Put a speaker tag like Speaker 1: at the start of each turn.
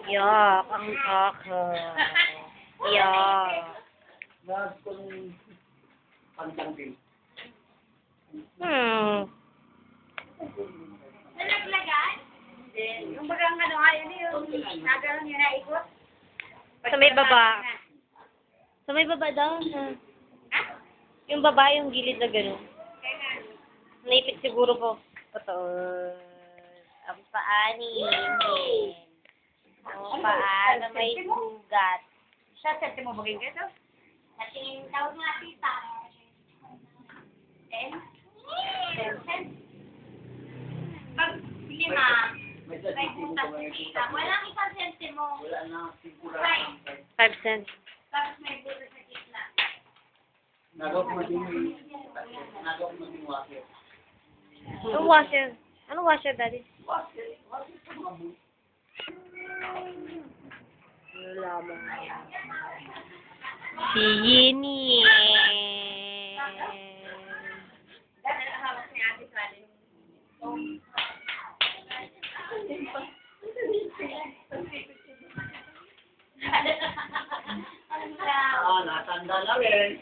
Speaker 1: Yak, ang kaka. Yak.
Speaker 2: Lahat ko nung pantang din.
Speaker 3: Nalaglagan? Yung bagang ano nga yun, yung nagano'n yun na ikot.
Speaker 1: Sa may baba. Sa may baba daw.
Speaker 3: Ha?
Speaker 1: Yung baba, yung gilid na gano'n.
Speaker 3: Kaya nga.
Speaker 1: Naipit siguro po. Totoo. Ang paa ni Imin. Ang paa na may sugat.
Speaker 3: Siya, serte mo bagay ka ito? Natingin tawag nga tita. 10? 10? Pag 5,
Speaker 2: May
Speaker 3: may
Speaker 2: sasiti mo
Speaker 3: putas
Speaker 2: ba
Speaker 3: na
Speaker 2: may
Speaker 3: tita.
Speaker 2: putas?
Speaker 3: Walang isang sente mo.
Speaker 2: Wala na, sigura.
Speaker 1: 5 cents.
Speaker 3: Tapos may butas na tita.
Speaker 2: Nagaw ko maging wakil.
Speaker 1: Anong washer? Anong washer, Daddy?
Speaker 2: Wakil sa mga buhay.
Speaker 1: Lamang. Si Yini.
Speaker 3: Dahil hawak ni Ate Sally.
Speaker 2: Natanda na rin.